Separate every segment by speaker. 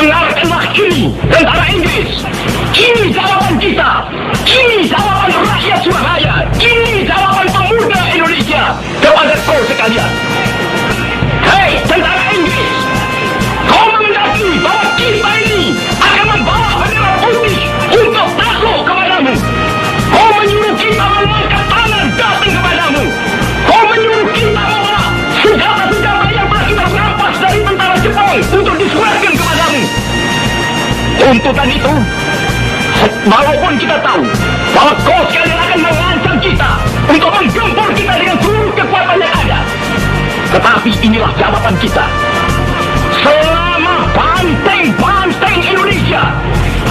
Speaker 1: Dengarkanlah ini, tentara Inggris. Ini jawaban kita. Ini jawaban rakyat Surabaya. Ini jawaban pemuda Indonesia kepada kau sekalian. Hei, tentara Inggris, kau mengendaki bahwa kita ini akan membawa bendera putih untuk takluk kepadamu. Kau menyuruh kita mengangkat tangan datang kepadamu. Kau menyuruh kita membawa senjata-senjata yang pernah kita rampas dari tentara Jepang untuk diserahkan kepadamu. Tuntutan itu, walaupun kita tahu bahwa kau sekalian akan mengancam kita untuk menggempur kita dengan seluruh kekuatan yang ada, tetapi inilah jawaban kita. Selama banteng-banteng Indonesia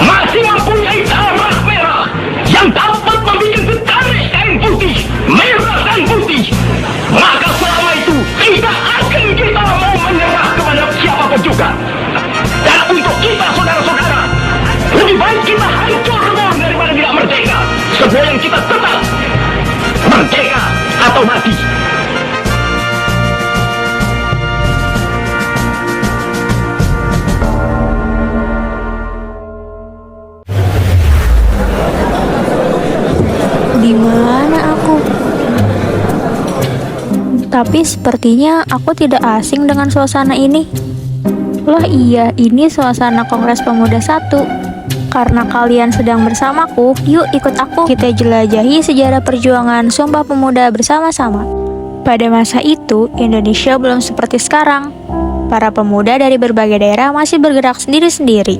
Speaker 1: masih mempunyai darah merah yang dapat membuat setarik kain putih, merah dan putih, maka selama itu tidak akan kita mau menyerah kepada siapapun juga. Dan untuk kita, saudara-saudara, lebih baik kita hancur lebur daripada tidak merdeka. Sebuah yang kita tetap merdeka atau mati.
Speaker 2: Di mana aku? Tapi sepertinya aku tidak asing dengan suasana ini. Loh iya, ini suasana Kongres Pemuda 1. Karena kalian sedang bersamaku, yuk ikut aku. Kita jelajahi sejarah perjuangan Sumpah Pemuda bersama-sama. Pada masa itu, Indonesia belum seperti sekarang. Para pemuda dari berbagai daerah masih bergerak sendiri-sendiri.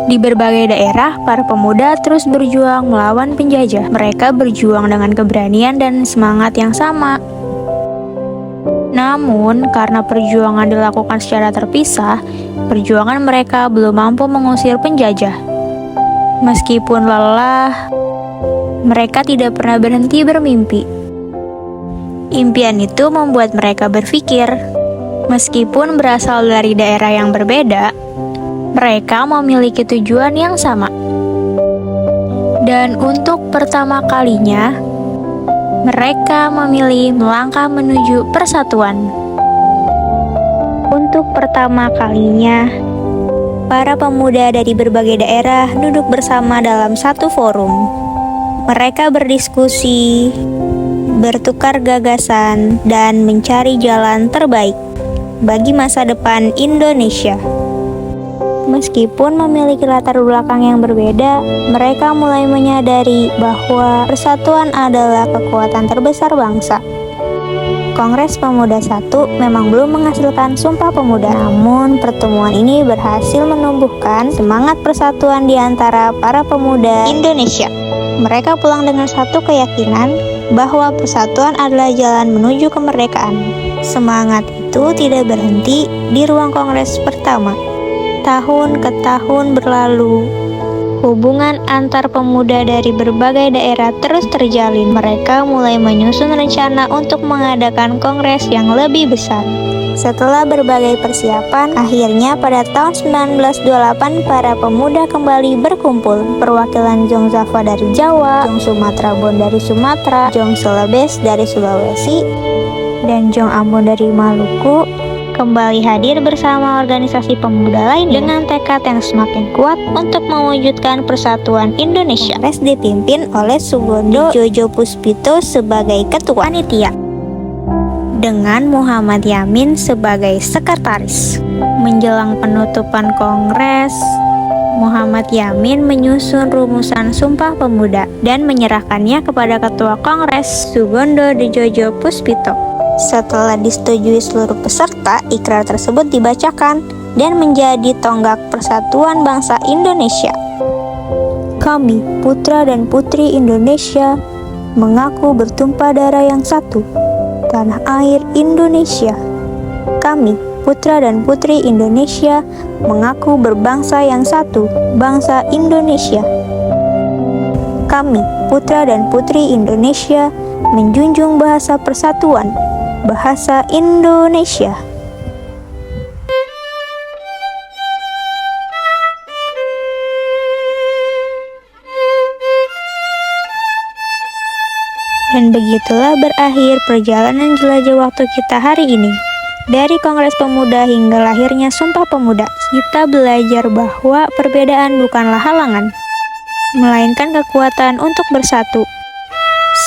Speaker 2: Di berbagai daerah, para pemuda terus berjuang melawan penjajah. Mereka berjuang dengan keberanian dan semangat yang sama. Namun, karena perjuangan dilakukan secara terpisah, perjuangan mereka belum mampu mengusir penjajah. Meskipun lelah, mereka tidak pernah berhenti bermimpi. Impian itu membuat mereka berpikir, meskipun berasal dari daerah yang berbeda, mereka memiliki tujuan yang sama. Dan untuk pertama kalinya, mereka memilih melangkah menuju persatuan. Untuk pertama kalinya, para pemuda dari berbagai daerah duduk bersama dalam satu forum. Mereka berdiskusi, bertukar gagasan, dan mencari jalan terbaik bagi masa depan Indonesia. Meskipun memiliki latar belakang yang berbeda, mereka mulai menyadari bahwa persatuan adalah kekuatan terbesar bangsa. Kongres Pemuda 1 memang belum menghasilkan Sumpah Pemuda, namun pertemuan ini berhasil menumbuhkan semangat persatuan di antara para pemuda Indonesia. Mereka pulang dengan satu keyakinan bahwa persatuan adalah jalan menuju kemerdekaan. Semangat itu tidak berhenti di ruang kongres pertama. Tahun ke tahun berlalu, hubungan antar pemuda dari berbagai daerah terus terjalin. Mereka mulai menyusun rencana untuk mengadakan kongres yang lebih besar. Setelah berbagai persiapan, akhirnya pada tahun 1928 para pemuda kembali berkumpul. Perwakilan Jong Zava dari Jawa, Jong Sumatra Bon dari Sumatera, Jong Celebes dari Sulawesi, dan Jong Ambon dari Maluku kembali hadir bersama organisasi pemuda lain dengan tekad yang semakin kuat untuk mewujudkan persatuan Indonesia. Kongres dipimpin oleh Sugondo Jojo Puspito sebagai ketua panitia, dengan Muhammad Yamin sebagai sekretaris. Menjelang penutupan kongres, Muhammad Yamin menyusun rumusan Sumpah Pemuda dan menyerahkannya kepada Ketua Kongres Sugondo Jojo Puspito. Setelah disetujui seluruh peserta, ikrar tersebut dibacakan dan menjadi tonggak persatuan bangsa Indonesia. Kami, putra dan putri Indonesia, mengaku bertumpah darah yang satu, tanah air Indonesia. Kami, putra dan putri Indonesia, mengaku berbangsa yang satu, bangsa Indonesia. Kami, putra dan putri Indonesia, menjunjung bahasa persatuan, bahasa Indonesia. Dan begitulah berakhir perjalanan jelajah waktu kita hari ini. Dari Kongres Pemuda hingga lahirnya Sumpah Pemuda, kita belajar bahwa perbedaan bukanlah halangan, melainkan kekuatan untuk bersatu.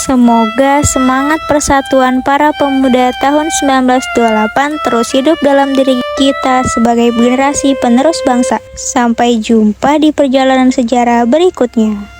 Speaker 2: Semoga semangat persatuan para pemuda tahun 1928 terus hidup dalam diri kita sebagai generasi penerus bangsa. Sampai jumpa di perjalanan sejarah berikutnya.